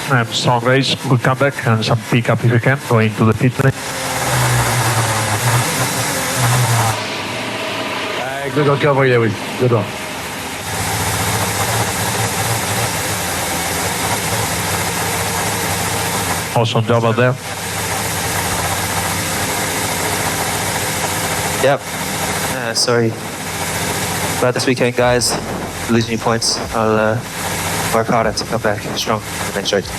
Strong race, good comeback and some pickup if you can, going to the pit lane. Good recovery, Lewis. Good one. Awesome job out there. Yep. Sorry about this weekend, guys. Losing you points. I'll work harder to come back strong in the next race.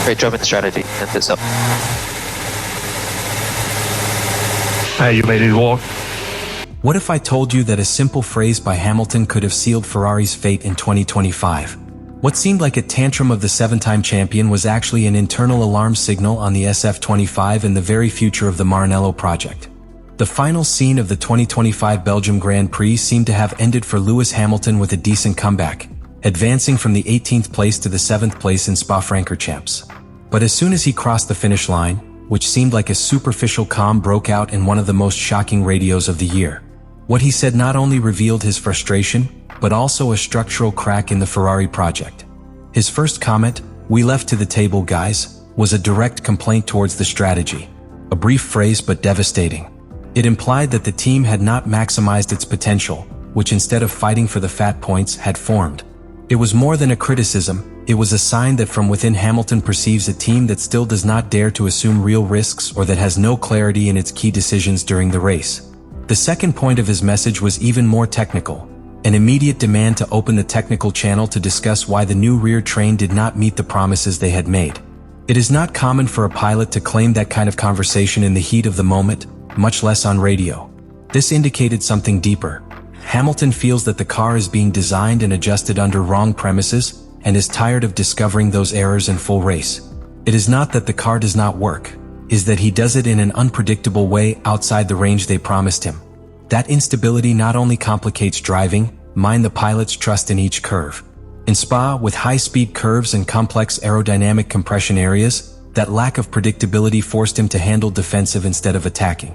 Great job in the strategy and this up. Hey, you made it work. What if I told you that a simple phrase by Hamilton could have sealed Ferrari's fate in 2025? What seemed like a tantrum of the 7-time champion was actually an internal alarm signal on the SF25 and the very future of the Maranello project. The final scene of the 2025 Belgian Grand Prix seemed to have ended for Lewis Hamilton with a decent comeback, advancing from the 18th place to the 7th place in Spa-Francorchamps. But as soon as he crossed the finish line, which seemed like a superficial calm broke out in one of the most shocking radios of the year. What he said not only revealed his frustration, but also a structural crack in the Ferrari project. His first comment, "We left to the table, guys," was a direct complaint towards the strategy. A brief phrase but devastating. It implied that the team had not maximized its potential, which instead of fighting for the fat points had formed. It was more than a criticism, it was a sign that from within Hamilton perceives a team that still does not dare to assume real risks or that has no clarity in its key decisions during the race. The second point of his message was even more technical. An immediate demand to open the technical channel to discuss why the new rear train did not meet the promises they had made. It is not common for a pilot to claim that kind of conversation in the heat of the moment, much less on radio. This indicated something deeper. Hamilton feels that the car is being designed and adjusted under wrong premises, and is tired of discovering those errors in full race. It is not that the car does not work, it is that he does it in an unpredictable way outside the range they promised him. That instability not only complicates driving, mine the pilot's trust in each curve. In Spa, with high-speed curves and complex aerodynamic compression areas, that lack of predictability forced him to handle defensive instead of attacking.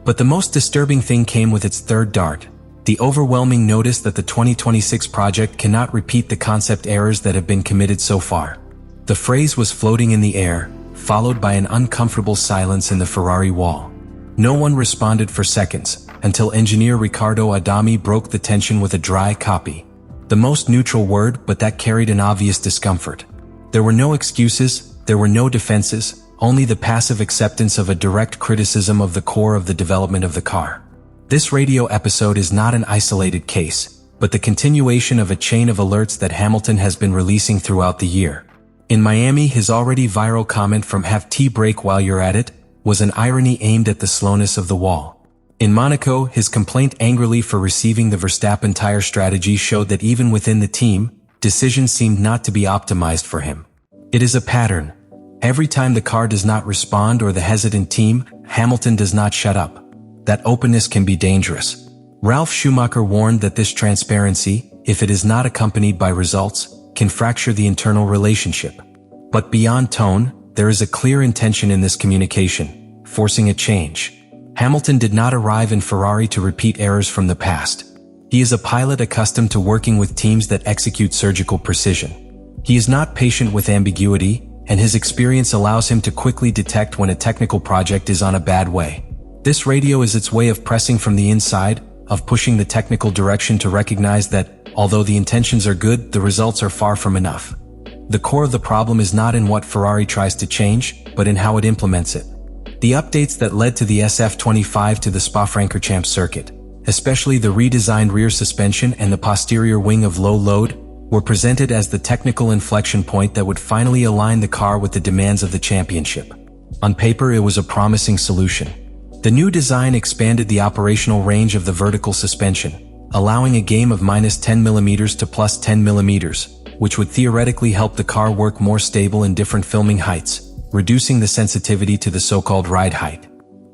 But the most disturbing thing came with its third dart, the overwhelming notice that the 2026 project cannot repeat the concept errors that have been committed so far. The phrase was floating in the air, followed by an uncomfortable silence in the Ferrari wall. No one responded for seconds, until engineer Riccardo Adami broke the tension with a dry copy. The most neutral word, but that carried an obvious discomfort. There were no excuses, there were no defenses, only the passive acceptance of a direct criticism of the core of the development of the car. This radio episode is not an isolated case, but the continuation of a chain of alerts that Hamilton has been releasing throughout the year. In Miami, his already viral comment from "have tea break while you're at it" was an irony aimed at the slowness of the wall. In Monaco, his complaint angrily for receiving the Verstappen tire strategy showed that even within the team, decisions seemed not to be optimized for him. It is a pattern. Every time the car does not respond or the hesitant team, Hamilton does not shut up. That openness can be dangerous. Ralf Schumacher warned that this transparency, if it is not accompanied by results, can fracture the internal relationship. But beyond tone, there is a clear intention in this communication, forcing a change. Hamilton did not arrive in Ferrari to repeat errors from the past. He is a pilot accustomed to working with teams that execute surgical precision. He is not patient with ambiguity, and his experience allows him to quickly detect when a technical project is on a bad way. This radio is its way of pressing from the inside, of pushing the technical direction to recognize that, although the intentions are good, the results are far from enough. The core of the problem is not in what Ferrari tries to change, but in how it implements it. The updates that led to the SF25 to the Spa-Francorchamps circuit, especially the redesigned rear suspension and the posterior wing of low load, were presented as the technical inflection point that would finally align the car with the demands of the championship. On paper, it was a promising solution. The new design expanded the operational range of the vertical suspension, allowing a gain of -10mm to +10mm, which would theoretically help the car work more stable in different filming heights, reducing the sensitivity to the so-called ride height.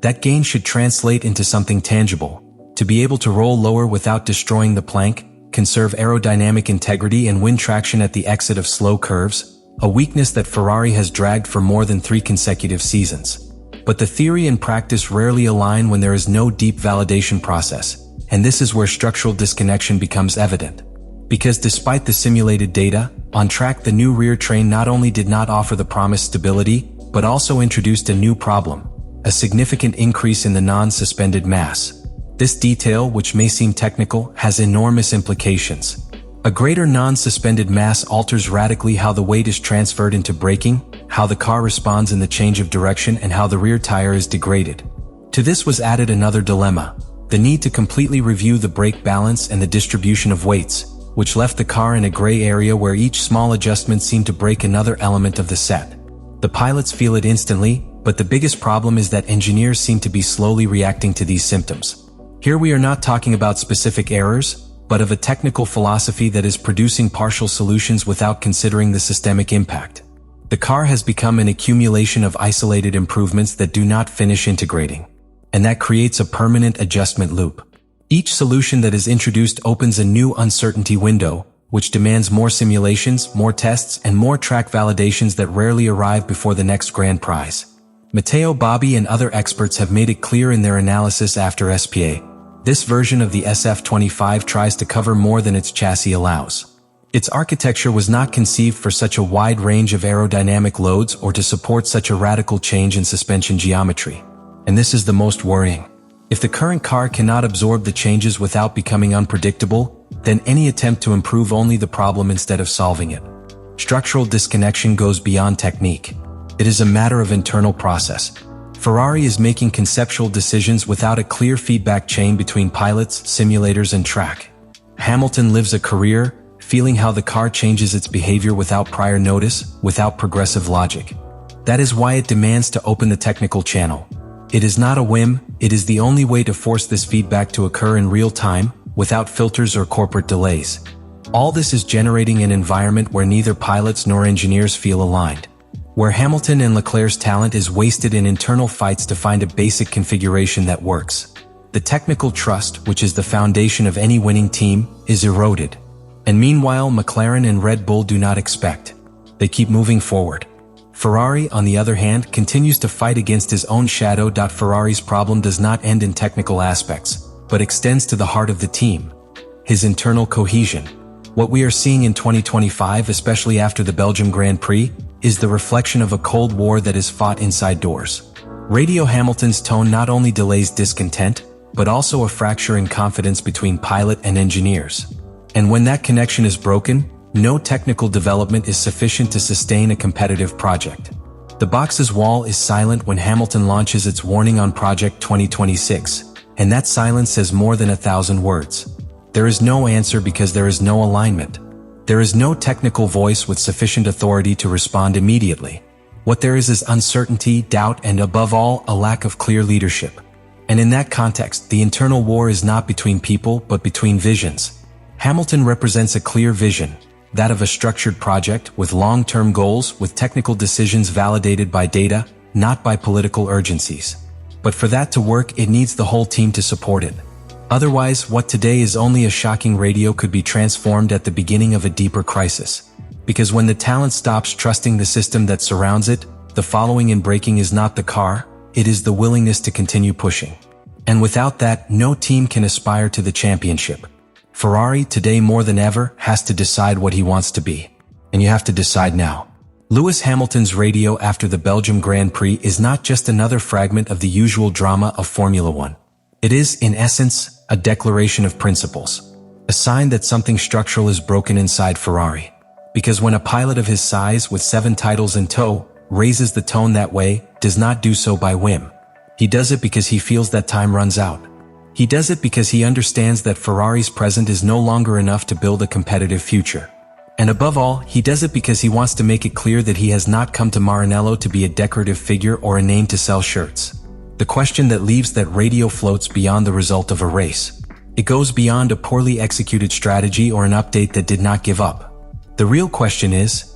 That gain should translate into something tangible, to be able to roll lower without destroying the plank, conserve aerodynamic integrity and win traction at the exit of slow curves, a weakness that Ferrari has dragged for more than 3 consecutive seasons. But the theory and practice rarely align when there is no deep validation process, and this is where structural disconnection becomes evident. Because despite the simulated data, On track, the new rear train not only did not offer the promised stability, but also introduced a new problem, a significant increase in the non-suspended mass. This detail, which may seem technical, has enormous implications. A greater non-suspended mass alters radically how the weight is transferred into braking, how the car responds in the change of direction, and how the rear tire is degraded. To this was added another dilemma, the need to completely review the brake balance and the distribution of weights, which left the car in a gray area where each small adjustment seemed to break another element of the set. The pilots feel it instantly, but the biggest problem is that engineers seem to be slowly reacting to these symptoms. Here we are not talking about specific errors, but of a technical philosophy that is producing partial solutions without considering the systemic impact. The car has become an accumulation of isolated improvements that do not finish integrating, and that creates a permanent adjustment loop. Each solution that is introduced opens a new uncertainty window, which demands more simulations, more tests, and more track validations that rarely arrive before the next Grand Prize. Matteo Bobbi and other experts have made it clear in their analysis after SPA. This version of the SF25 tries to cover more than its chassis allows. Its architecture was not conceived for such a wide range of aerodynamic loads or to support such a radical change in suspension geometry. And this is the most worrying. If the current car cannot absorb the changes without becoming unpredictable, then any attempt to improve only the problem instead of solving it. Structural disconnection goes beyond technique. It is a matter of internal process. Ferrari is making conceptual decisions without a clear feedback chain between pilots, simulators, and track. Hamilton lives a career, feeling how the car changes its behavior without prior notice, without progressive logic. That is why it demands to open the technical channel. It is not a whim, it is the only way to force this feedback to occur in real time, without filters or corporate delays. All this is generating an environment where neither pilots nor engineers feel aligned, where Hamilton and Leclerc's talent is wasted in internal fights to find a basic configuration that works. The technical trust, which is the foundation of any winning team, is eroded. And meanwhile, McLaren and Red Bull do not expect. They keep moving forward. Ferrari, on the other hand, continues to fight against his own shadow. Ferrari's problem does not end in technical aspects, but extends to the heart of the team, his internal cohesion. What we are seeing in 2025, especially after the Belgian Grand Prix, is the reflection of a Cold War that is fought inside doors. Radio Hamilton's tone not only delays discontent, but also a fracture in confidence between pilot and engineers. And when that connection is broken, no technical development is sufficient to sustain a competitive project. The box's wall is silent when Hamilton launches its warning on Project 2026, and that silence says more than 1,000 words. There is no answer because there is no alignment. There is no technical voice with sufficient authority to respond immediately. What there is uncertainty, doubt, and above all, a lack of clear leadership. And in that context, the internal war is not between people, but between visions. Hamilton represents a clear vision, that of a structured project with long-term goals, with technical decisions validated by data, not by political urgencies. But for that to work, it needs the whole team to support it. Otherwise, what today is only a shocking radio could be transformed at the beginning of a deeper crisis. Because when the talent stops trusting the system that surrounds it, the following in braking is not the car, it is the willingness to continue pushing. And without that, no team can aspire to the championship. Ferrari, today more than ever, has to decide what he wants to be. And you have to decide now. Lewis Hamilton's radio after the Belgian Grand Prix is not just another fragment of the usual drama of Formula One. It is, in essence, a declaration of principles. A sign that something structural is broken inside Ferrari. Because when a pilot of his size, with 7 titles in tow, raises the tone that way, does not do so by whim. He does it because he feels that time runs out. He does it because he understands that Ferrari's present is no longer enough to build a competitive future. And above all, he does it because he wants to make it clear that he has not come to Maranello to be a decorative figure or a name to sell shirts. The question that leaves that radio floats beyond the result of a race. It goes beyond a poorly executed strategy or an update that did not give up. The real question is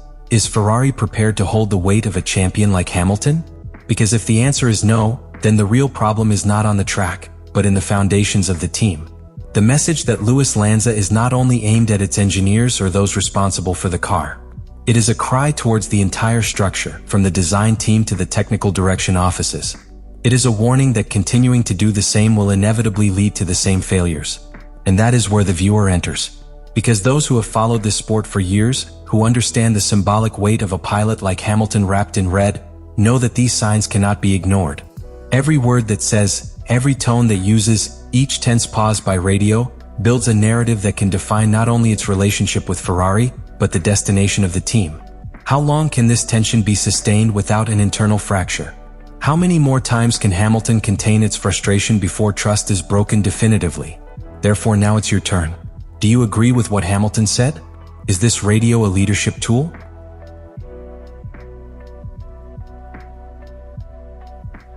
Ferrari prepared to hold the weight of a champion like Hamilton? Because if the answer is no, then the real problem is not on the track, but in the foundations of the team. The message that Luis Lanza is not only aimed at its engineers or those responsible for the car. It is a cry towards the entire structure, from the design team to the technical direction offices. It is a warning that continuing to do the same will inevitably lead to the same failures. And that is where the viewer enters. Because those who have followed this sport for years, who understand the symbolic weight of a pilot like Hamilton wrapped in red, know that these signs cannot be ignored. Every word that says, every tone that uses, each tense pause by radio, builds a narrative that can define not only its relationship with Ferrari, but the destination of the team. How long can this tension be sustained without an internal fracture? How many more times can Hamilton contain its frustration before trust is broken definitively? Therefore, now it's your turn. Do you agree with what Hamilton said? Is this radio a leadership tool?